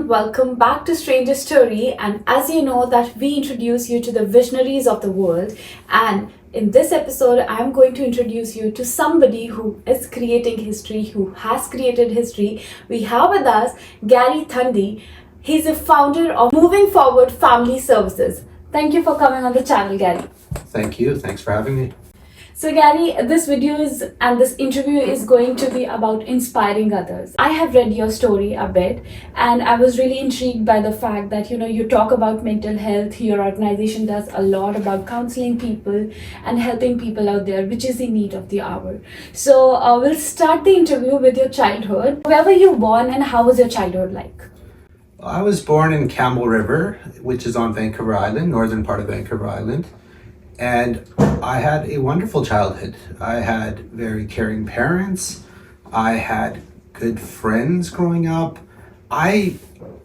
everyone, welcome back to Stranger Story. And as you know that we introduce you to the visionaries of the world, and in this episode I'm going to introduce you to somebody who is creating history, who has created history. We have with us Gary THANDI. He's the founder of Moving Forward Family Services. Thank you for coming on the channel, Gary. Thank you. Thanks for having me. So Gary, this interview is going to be about inspiring others. I have read your story a bit and I was really intrigued by the fact that you talk about mental health. Your organization does a lot about counseling people and helping people out there, which is the need of the hour. So we'll start the interview with your childhood. Where were you born and how was your childhood like? I was born in Campbell River, which is on Vancouver Island, northern part of Vancouver Island. And I had a wonderful childhood. I had very caring parents. I had good friends growing up. I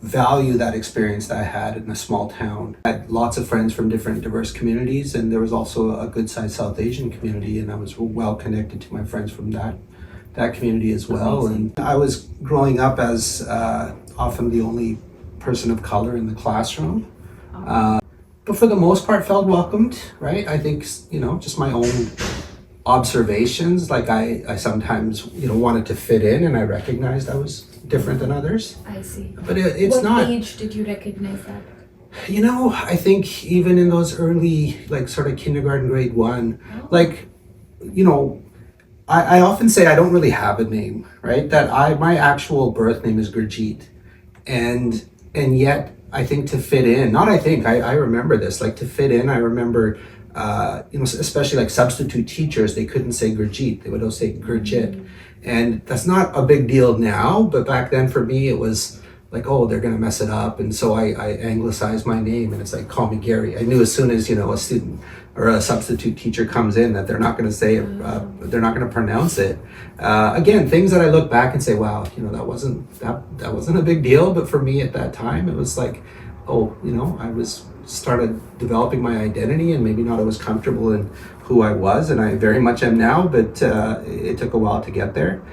value that experience that I had in a small town. I had lots of friends from different diverse communities, and there was also a good-sized South Asian community, and I was well connected to my friends from that community as well. Amazing. And I was growing up as often the only person of color in the classroom. But for the most part felt welcomed, right? I think, just my own observations, like I sometimes, wanted to fit in, and I recognized I was different than others. I see. But it's what not. What age did you recognize that? I think even in those early, sort of kindergarten, grade one, I often say I don't really have a name, right? That my actual birth name is Gurjeet. And yet, I think to fit in, I remember this, to fit in, I remember, especially substitute teachers, they couldn't say Gurjeet, they would all say Gurjit. And that's not a big deal now, but back then for me, it was oh, they're going to mess it up. And so I anglicized my name, and it's call me Gary. I knew as soon as, a student or a substitute teacher comes in that they're not going to say it, they're not going to pronounce it. Again, things that I look back and say, wow, that wasn't a big deal. But for me at that time, it was I started developing my identity, and maybe not always comfortable in who I was, and I very much am now, but it took a while to get there.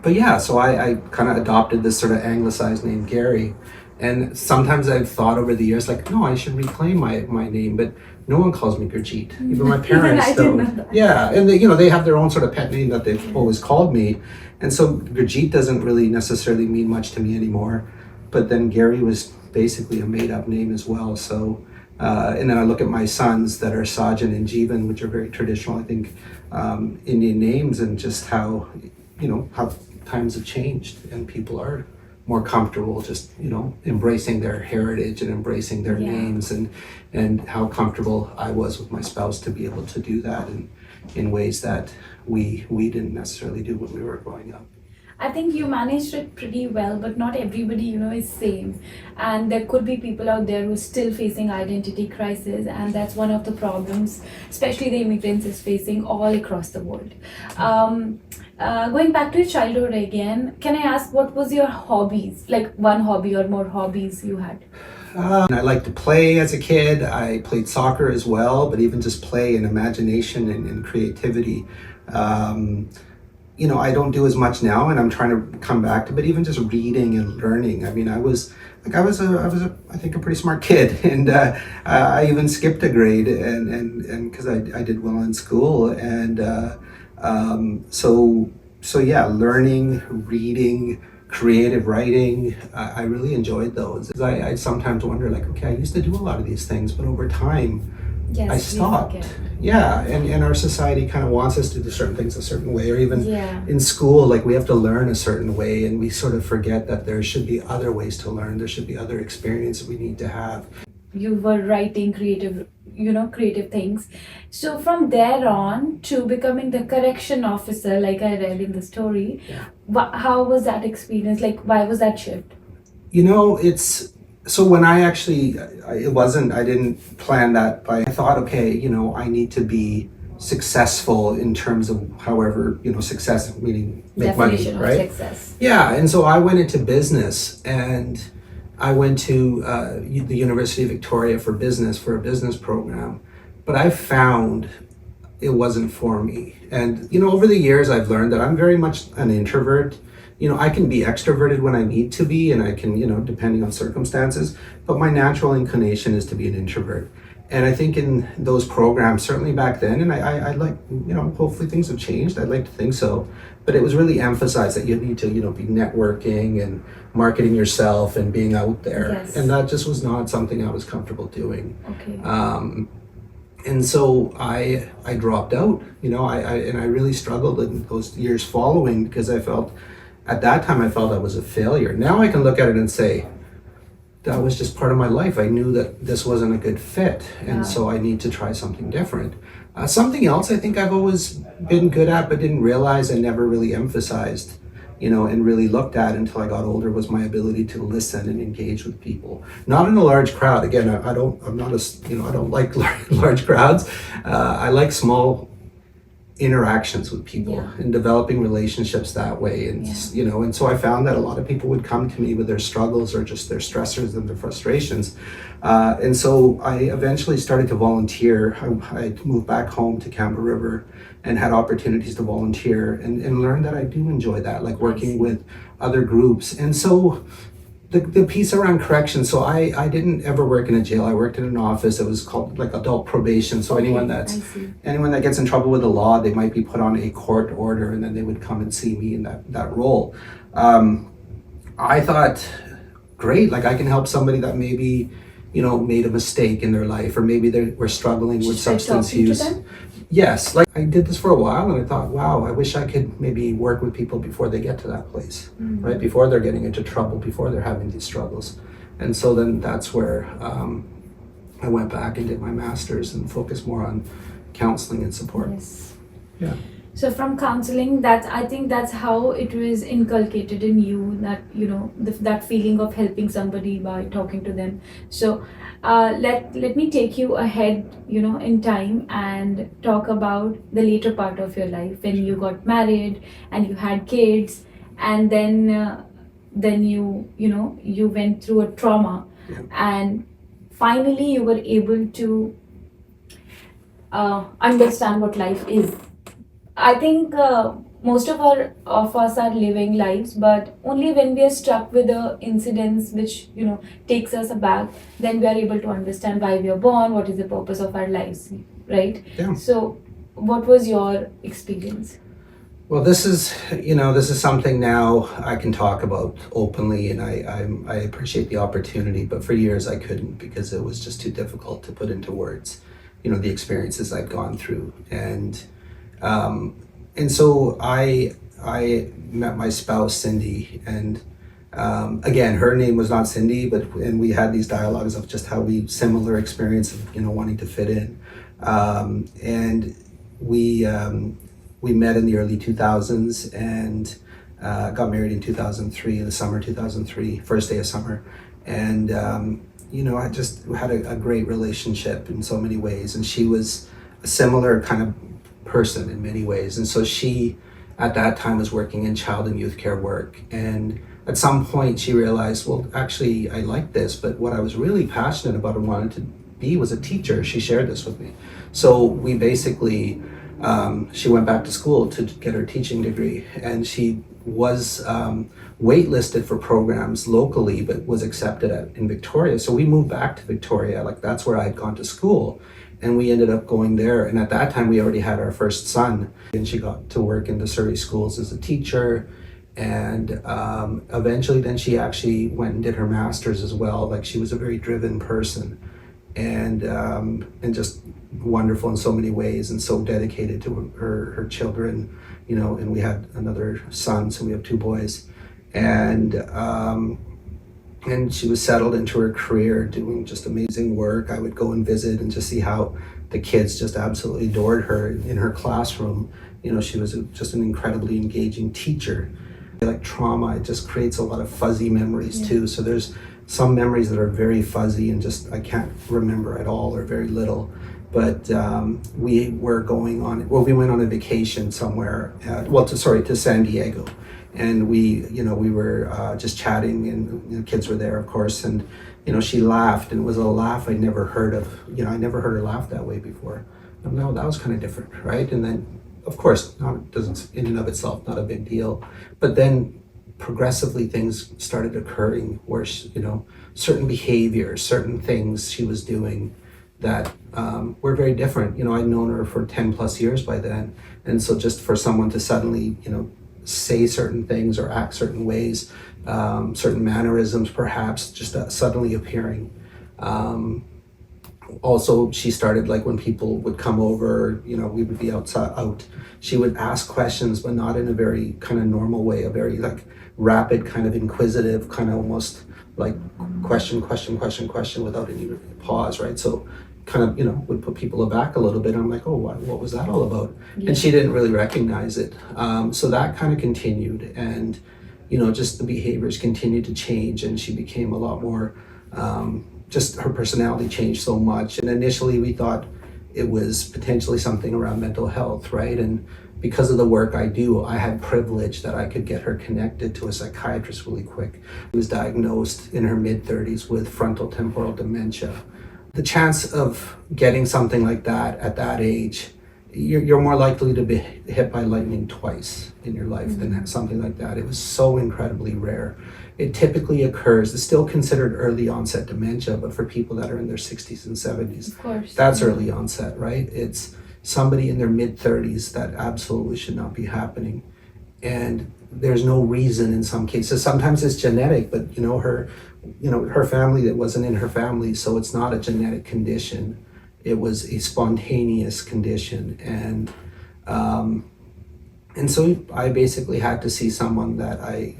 But yeah, so I kind of adopted this sort of anglicized name, Gary. And sometimes I've thought over the years, no, I should reclaim my name, but no one calls me Gurjeet. Even my parents don't. Yeah, and they have their own sort of pet name that they've always called me. And so Gurjeet doesn't really necessarily mean much to me anymore. But then Gary was basically a made up name as well. So, and then I look at my sons that are Sajan and Jeevan, which are very traditional, I think, Indian names, and just how times have changed and people are more comfortable just embracing their heritage and embracing their names, and how comfortable I was with my spouse to be able to do that in ways that we didn't necessarily do when we were growing up. I think you managed it pretty well, but not everybody, is same. And there could be people out there who are still facing identity crisis, and that's one of the problems, especially the immigrants is facing all across the world. Going back to your childhood again, can I ask what was your hobbies? One hobby or more hobbies you had? I liked to play as a kid. I played soccer as well, but even just play and imagination and creativity. I don't do as much now, and I'm trying to come back to, but even just reading and learning. I mean, I was I think a pretty smart kid, and I even skipped a grade, and because I did well in school, and so yeah, learning, reading, creative writing, I really enjoyed those. I sometimes wonder, okay, I used to do a lot of these things, but over time, yes, I stopped. Yeah, and our society kind of wants us to do certain things a certain way, or even in school, we have to learn a certain way, and we sort of forget that there should be other ways to learn. There should be other experiences we need to have. You were writing creative things. So from there on to becoming the correction officer, like I read in the story, how was that experience? Why was that shift? So when I didn't plan that, but I thought, okay, I need to be successful in terms of however, success meaning make money, right? Success. Yeah, and so I went into business, and I went to the University of Victoria for a business program, but I found it wasn't for me. And over the years I've learned that I'm very much an introvert. I can be extroverted when I need to be, and I can, depending on circumstances, but my natural inclination is to be an introvert. And I think in those programs, certainly back then, and I like, hopefully things have changed. I'd like to think so, but it was really emphasized that you need to, be networking and marketing yourself and being out there. Yes. And that just was not something I was comfortable doing. Okay. And so I dropped out, and I really struggled in those years following, because at that time I felt I was a failure. Now I can look at it and say, that was just part of my life. I knew that this wasn't a good fit, and so I need to try something different. Something else I think I've always been good at, but didn't realize and never really emphasized, and really looked at until I got older, was my ability to listen and engage with people. Not in a large crowd. Again, I don't like large crowds. I like small interactions with people and developing relationships that way. And, and so I found that a lot of people would come to me with their struggles or just their stressors and their frustrations. And so I eventually started to volunteer. I moved back home to Campbell River and had opportunities to volunteer, and learned that I do enjoy that, like working with other groups. And so the piece around corrections, so I didn't ever work in a jail. I worked in an office. It was called like adult probation. So anyone that gets in trouble with the law, they might be put on a court order, and then they would come and see me in that role. I thought, great, like I can help somebody that maybe, made a mistake in their life, or maybe they were struggling with substance use. Yes, like I did this for a while, and I thought, wow, I wish I could maybe work with people before they get to that place, right? Before they're getting into trouble, before they're having these struggles. And so then that's where I went back and did my master's and focused more on counseling and support. Yes. Yeah. So from counseling, I think that's how it was inculcated in you, that that feeling of helping somebody by talking to them. So let me take you ahead, in time, and talk about the later part of your life when you got married and you had kids, and then you went through a trauma, and finally you were able to understand what life is. I think most of us are living lives, but only when we are struck with the incidents which takes us aback, then we are able to understand why we are born, what is the purpose of our lives, right? Yeah. So, what was your experience? Well, this is something now I can talk about openly, and I appreciate the opportunity. But for years I couldn't, because it was just too difficult to put into words, the experiences I'd gone through. And so I met my spouse, Cindy, and again, her name was not Cindy, and we had these dialogues of just how similar experience of, wanting to fit in. And we met in the early 2000s and got married in 2003, in the summer 2003, first day of summer. And, I just had a great relationship in so many ways. And she was a similar kind of person in many ways. And so she, at that time, was working in child and youth care work. And at some point she realized, well, actually, I like this, but what I was really passionate about and wanted to be was a teacher. She shared this with me. So we basically, she went back to school to get her teaching degree, and she was waitlisted for programs locally, but was accepted in Victoria. So we moved back to Victoria, like that's where I'd gone to school. And we ended up going there. And at that time, we already had our first son. And she got to work in the Surrey schools as a teacher. And eventually, then she actually went and did her master's as well. Like, she was a very driven person, and just wonderful in so many ways, and so dedicated to her children, and we had another son, so we have two boys. And she was settled into her career, doing just amazing work. I would go and visit and just see how the kids just absolutely adored her in her classroom. She was just an incredibly engaging teacher. Like trauma, it just creates a lot of fuzzy memories too. So there's some memories that are very fuzzy and just I can't remember at all, or very little. But we went on a vacation somewhere, to San Diego. And we were just chatting, and the kids were there, of course. And, she laughed, and it was a laugh I'd never heard of. I never heard her laugh that way before. No, that was kind of different, right? And then, of course, doesn't in and of itself, not a big deal. But then progressively things started occurring where certain behaviors, certain things she was doing that were very different. I'd known her for 10 plus years by then, and so just for someone to suddenly say certain things or act certain ways, certain mannerisms perhaps just suddenly appearing. Also, she started, like, when people would come over, we would be out, she would ask questions, but not in a very kind of normal way, a very like rapid kind of inquisitive kind of almost like question without any pause, right? So kind of would put people aback a little bit. I'm like, oh, what was that all about? Yeah. And she didn't really recognize it. So that kind of continued, and just the behaviors continued to change, and she became a lot more just her personality changed so much. And initially we thought it was potentially something around mental health, right? And because of the work I do, I had privilege that I could get her connected to a psychiatrist really quick. She was diagnosed in her mid-30s with frontotemporal dementia. The chance of getting something like that at that age, you're more likely to be hit by lightning twice in your life than something like that. It was so incredibly rare. It typically occurs, it's still considered early onset dementia, but for people that are in their 60s and 70s, Of course. that's early onset, right? It's somebody in their mid 30s that absolutely should not be happening. And there's no reason in some cases. Sometimes it's genetic, but her family, it wasn't in her family, so it's not a genetic condition. It was a spontaneous condition, and so I basically had to see someone that I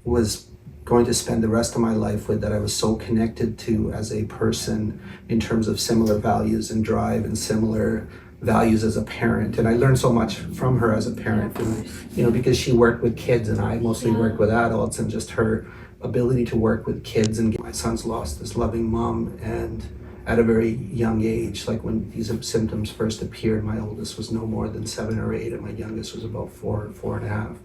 was going to spend the rest of my life with, that I was so connected to as a person in terms of similar values and drive and similar values as a parent. And I learned so much from her as a parent, and, because she worked with kids and I mostly worked with adults, and just her ability to work with kids. And my son's lost this loving mom, and at a very young age, like when these symptoms first appeared, my oldest was no more than 7 or 8, and my youngest was about 4.5.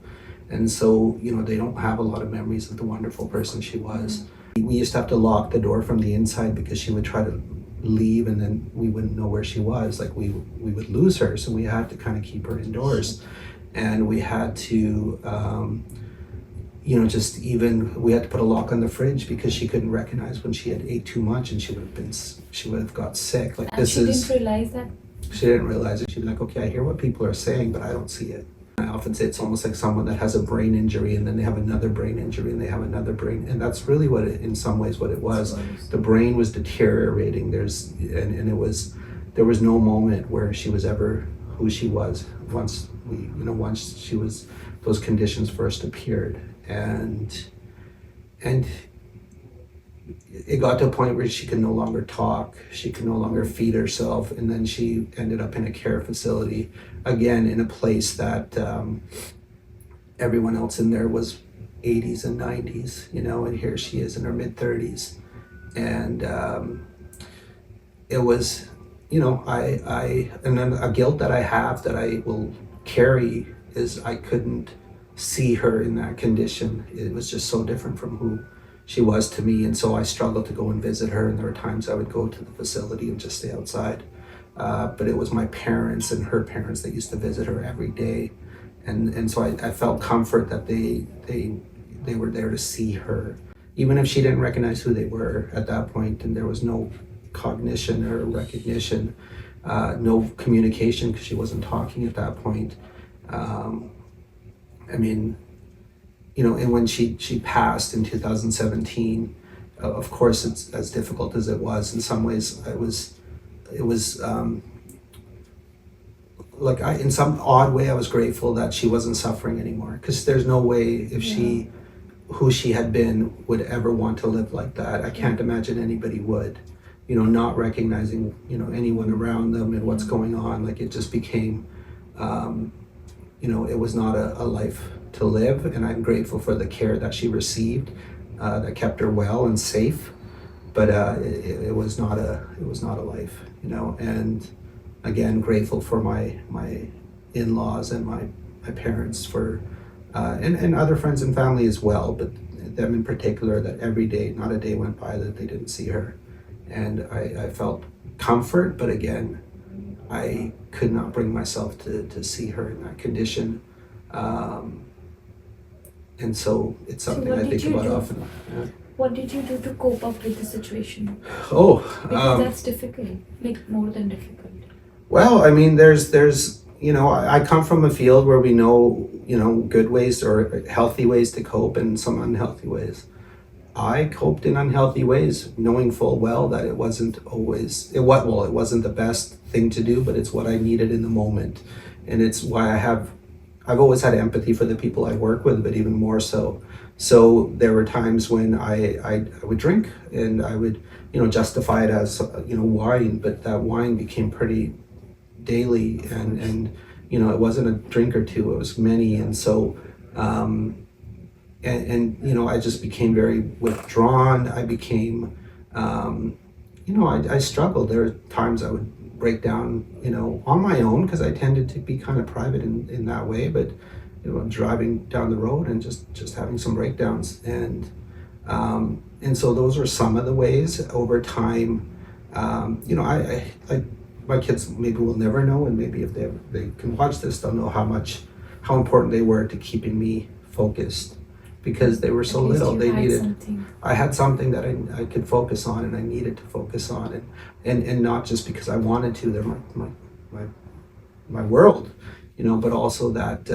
And so, they don't have a lot of memories of the wonderful person she was. We used to have to lock the door from the inside because she would try to leave, and then we wouldn't know where she was. Like we would lose her, so we had to kind of keep her indoors. And we had to, we had to put a lock on the fridge because she couldn't recognize when she had ate too much, and she would have got sick. Like, And she didn't realize that? She didn't realize it. She'd be like, okay, I hear what people are saying, but I don't see it. I often say it's almost like someone that has a brain injury, and then they have another brain injury, and they have another brain, and that's really what it, in some ways, what it was. The brain was deteriorating. There was no moment where she was ever who she was once those conditions first appeared, and it got to a point where she could no longer talk, she could no longer feed herself, and then she ended up in a care facility, again in a place that everyone else in there was 80s and 90s, and here she is in her mid 30s. And it was, and then a guilt that I have that I will carry is I couldn't see her in that condition. It was just so different from who she was to me, and so I struggled to go and visit her, and there were times I would go to the facility and just stay outside. But it was my parents and her parents that used to visit her every day, and so I felt comfort that they were there to see her, even if she didn't recognize who they were at that point, and there was no cognition or recognition, no communication because she wasn't talking at that point. And when she passed in 2017, of course, it's as difficult as it was. In some ways, in some odd way, I was grateful that she wasn't suffering anymore, because there's no way if who she had been would ever want to live like that. I can't imagine anybody would, not recognizing, anyone around them and what's going on. Like, it just became, it was not a life to live, and I'm grateful for the care that she received, that kept her well and safe. But it was not a life, And again, grateful for my in-laws and my parents for, and other friends and family as well, but them in particular, that every day, not a day went by that they didn't see her. And I felt comfort, but again, I could not bring myself to see her in that condition. And so it's So something what I did think you about do? often. Yeah. What did you do to cope up with the situation? Oh, Because that's difficult, like more than difficult. well, I mean, there's, I come from a field where we know, good ways or healthy ways to cope and some unhealthy ways. I coped in unhealthy ways, knowing full well that it wasn't always, it wasn't the best thing to do, but it's what I needed in the moment. And it's why I've always had empathy for the people I work with, but even more so. So there were times when I would drink and I would, justify it as, wine, but that wine became pretty daily, and it wasn't a drink or two, it was many. And so I just became very withdrawn. I became I struggled. There were times I would break down, on my own, because I tended to be kind of private in that way, but driving down the road and just having some breakdowns. And so those were some of the ways over time. I like, my kids maybe will never know, and maybe if they can watch this, they'll know how important they were to keeping me focused, because they were so At least little. you They had needed. something. I had something that I could focus on, and I needed to focus on, and not just because I wanted to. They're my world, but also that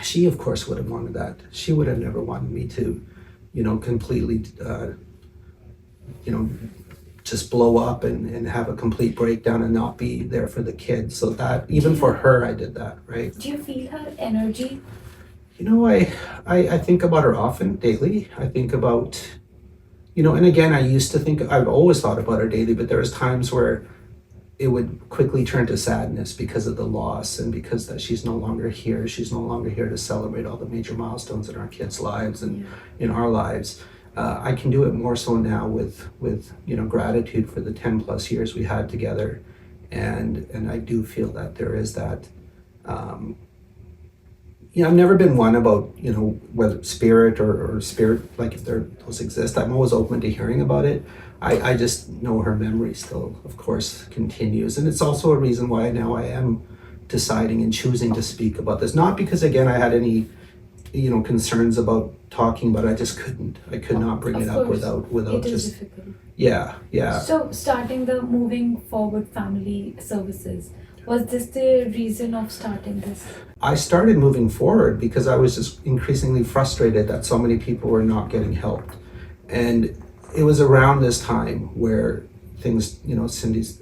she, of course, would have wanted that. She would have never wanted me to, completely, just blow up and have a complete breakdown and not be there for the kids. So that, even for her, I did that, right? Do you feel her energy? I think about her often, daily. I think about, and again, I've always thought about her daily, but there was times where it would quickly turn to sadness because of the loss, and because that she's no longer here. She's no longer here to celebrate all the major milestones in our kids' lives and in our lives. I can do it more so now with gratitude for the 10 plus years we had together, and I do feel that there is that. I've never been one about whether spirit or spirit, like if those exist. I'm always open to hearing about it. I just know her memory still, of course, continues, and it's also a reason why now I am deciding and choosing to speak about this. Not because, again, I had any concerns about talking about it. I just couldn't. I could not bring Of it up course, without it is just difficult. yeah. So starting the Moving Forward Family Services, was this the reason of starting this? I started moving forward because I was just increasingly frustrated that so many people were not getting helped. And it was around this time where things, Cindy's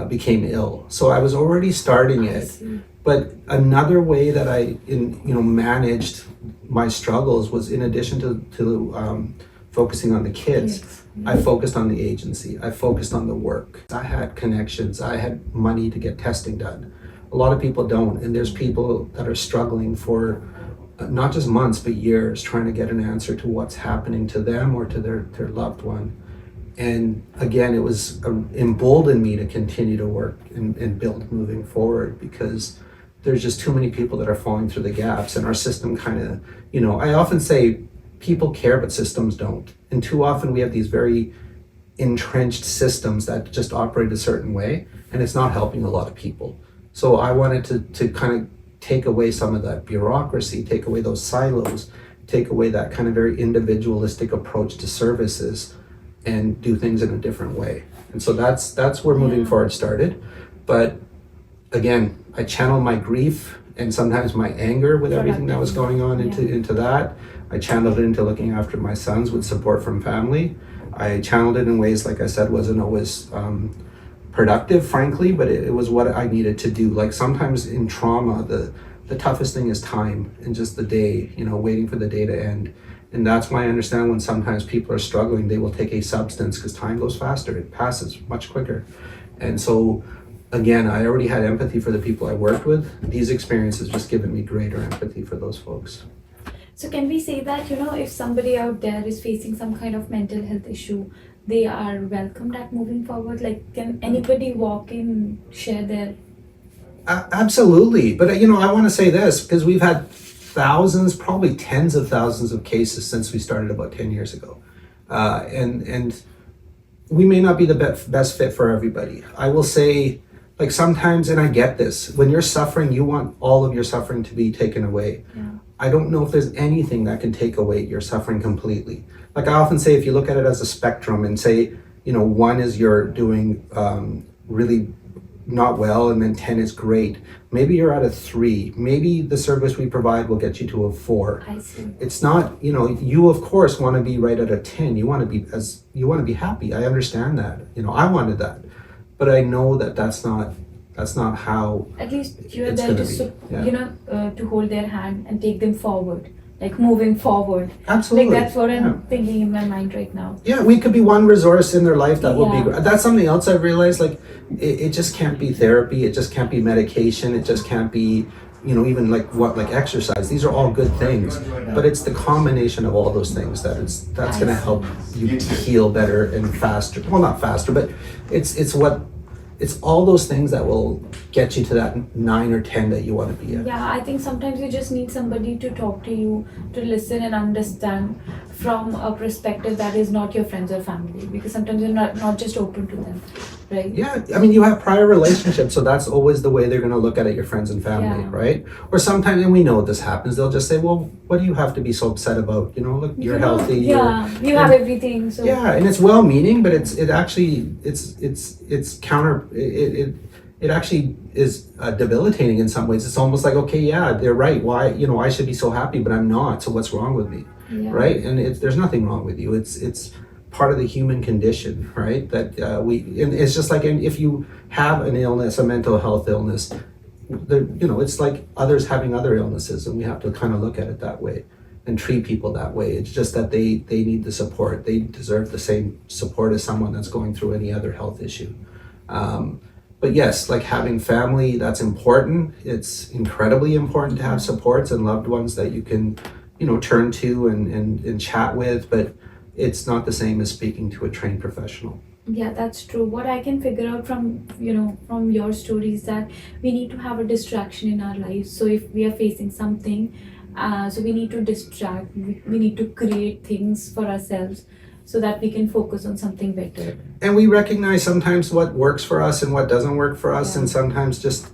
became ill. So I was already starting I it. see. But another way that I managed my struggles was, in addition to focusing on the kids, Yes. I focused on the agency. I focused on the work. I had connections. I had money to get testing done. A lot of people don't, and there's people that are struggling for not just months but years trying to get an answer to what's happening to them or to their loved one. And again, it was emboldened me to continue to work and build moving forward, because there's just too many people that are falling through the gaps, and our system kind of, I often say people care but systems don't. And too often we have these very entrenched systems that just operate a certain way, and it's not helping a lot of people. So I wanted to kind of take away some of that bureaucracy, take away those silos, take away that kind of very individualistic approach to services, and do things in a different way. And so that's where Moving Forward started. But again, I channeled my grief and sometimes my anger with everything that was going on into that. I channeled it into looking after my sons with support from family. I channeled it in ways, like I said, wasn't always productive, frankly, but it was what I needed to do. Like sometimes in trauma, the toughest thing is time and just the day, waiting for the day to end. And that's why I understand when sometimes people are struggling, they will take a substance because time goes faster. It passes much quicker. And so, again, I already had empathy for the people I worked with. These experiences just given me greater empathy for those folks. So can we say that, if somebody out there is facing some kind of mental health issue, they are welcomed at Moving Forward? Like, can anybody walk in, share their... Absolutely. But, I want to say this, because we've had thousands, probably tens of thousands of cases since we started about 10 years ago. And we may not be the best fit for everybody. I will say, like sometimes, and I get this, when you're suffering, you want all of your suffering to be taken away. Yeah. I don't know if there's anything that can take away your suffering completely. Like I often say, if you look at it as a spectrum and say, one is you're doing really not well, and then 10 is great. Maybe you're at a 3. Maybe the service we provide will get you to a 4. I see. It's not, you of course want to be right at a 10. You want to be happy. I understand that. I wanted that. But I know that that's not how At least you're it's there going to, to be. Yeah. to hold their hand and take them forward, like moving forward. Absolutely. Like that's what Yeah. I'm thinking in my mind right now. Yeah, we could be one resource in their life that will be. Yeah. That's something else I've realized. Like, it just can't be therapy. It just can't be medication. It just can't be, even like exercise. These are all good things, but it's the combination of all those things that's going to help you heal better and faster. Well, not faster, but it's all those things that will get you to that 9 or 10 that you want to be at. Yeah, I think sometimes you just need somebody to talk to you, to listen and understand from a perspective that is not your friends or family, because sometimes you're not just open to them, right? Yeah, I mean, you have prior relationships, so that's always the way they're going to look at it, your friends and family, Yeah. right? Or sometimes, and we know this happens, they'll just say, well, what do you have to be so upset about? Look, you're healthy. Yeah, you have everything. So Yeah, and it's well-meaning, but it's counter. It actually is debilitating in some ways. It's almost like, okay, yeah, they're right. Why, I should be so happy, but I'm not. So what's wrong with me, yeah. right? And there's nothing wrong with you. It's part of the human condition, right? That and it's just like if you have an illness, a mental health illness, it's like others having other illnesses, and we have to kind of look at it that way and treat people that way. It's just that they need the support. They deserve the same support as someone that's going through any other health issue. But yes, like having family, that's important. It's incredibly important to have supports and loved ones that you can, turn to and chat with, but it's not the same as speaking to a trained professional. Yeah, that's true. What I can figure out from from your stories, that we need to have a distraction in our lives. So if we are facing something, so we need to distract. We need to create things for ourselves so that we can focus on something better. And we recognize sometimes what works for us and what doesn't work for us, Yeah. and sometimes just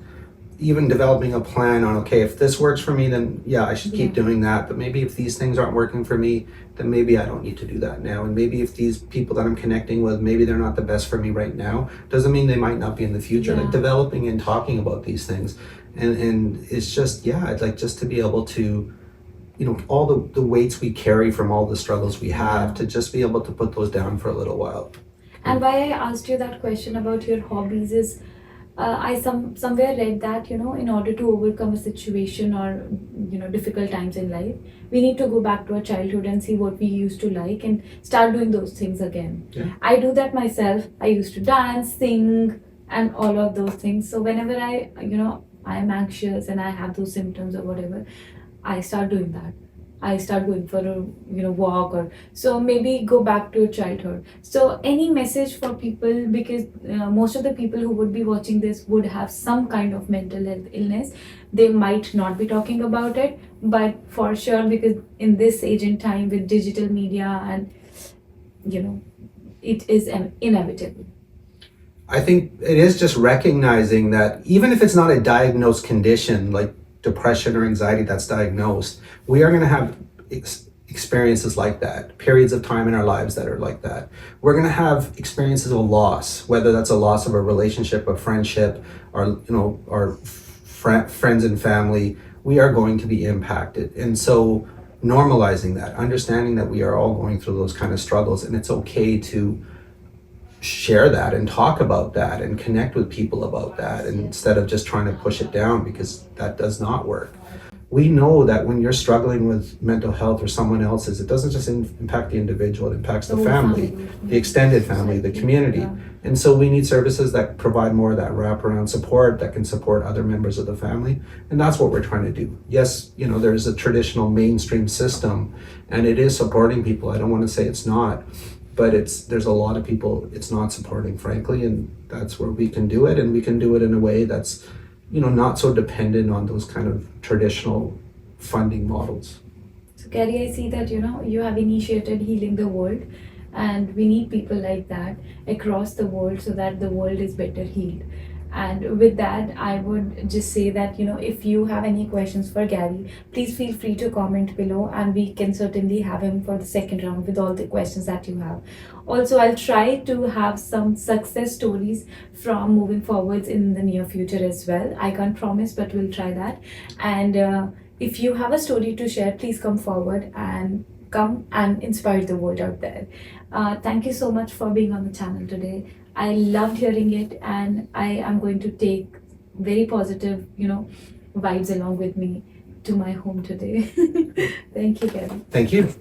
even developing a plan on, okay, if this works for me, then yeah, I should keep Yeah. doing that. But maybe if these things aren't working for me, then maybe I don't need to do that now. And maybe if these people that I'm connecting with, maybe they're not the best for me right now, doesn't mean they might not be in the future. Yeah. Like developing and talking about these things. And it's just, yeah, I'd like just to be able to, all the weights we carry from all the struggles we have, Yeah. to just be able to put those down for a little while. And why I asked you that question about your hobbies is, I somewhere read that in order to overcome a situation or difficult times in life, we need to go back to our childhood and see what we used to like and start doing those things again. Yeah. I do that myself. I used to dance, sing, and all of those things. So whenever I'm anxious and I have those symptoms or whatever, I start doing that. I start going for a walk, or so maybe go back to childhood. So any message for people, because most of the people who would be watching this would have some kind of mental health illness. They might not be talking about it, but for sure, because in this age and time with digital media and it is inevitable. I think it is just recognizing that even if it's not a diagnosed condition like depression or anxiety that's diagnosed, we are going to have experiences like that, periods of time in our lives that are like that. We're going to have experiences of loss, whether that's a loss of a relationship, a friendship, or our friends and family. We are going to be impacted, and so normalizing that, understanding that we are all going through those kind of struggles, and it's okay to share that and talk about that and connect with people about that, and instead of just trying to push it down, because that does not work. We know that when you're struggling with mental health or someone else's, it doesn't just impact the individual, it impacts the whole family, the extended family, the community. Yeah. And so we need services that provide more of that wraparound support that can support other members of the family. And that's what we're trying to do. Yes, there's a traditional mainstream system and it is supporting people. I don't want to say it's not, but there's a lot of people it's not supporting, frankly, and that's where we can do it, and we can do it in a way that's not so dependent on those kind of traditional funding models. So Carrie, I see that you have initiated Healing the World, and we need people like that across the world so that the world is better healed. And with that, I would just say that, if you have any questions for Gary, please feel free to comment below, and we can certainly have him for the second round with all the questions that you have. Also, I'll try to have some success stories from moving forwards in the near future as well. I can't promise, but we'll try that. And if you have a story to share, please come forward and come and inspire the world out there. Thank you so much for being on the channel today. I loved hearing it, and I am going to take very positive, vibes along with me to my home today. Thank you, Gary. Thank you.